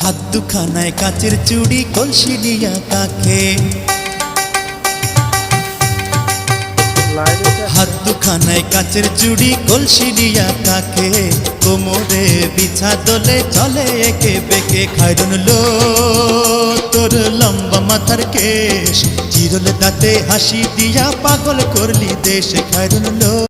হাত দুখানায় কাচের চুড়ি কলসি দিয়া কাকে, হাত দুখানায় কাচের চুড়ি কলসি দিয়া কাকে, কোমরে বিছা দোলে চলে একে বেঁকে। খায়রুন লো তোর লম্বা মাথার কেশ, চিরল দাঁতে হাসি দিয়া পাগল করলি দেশ। খায়রুন লো।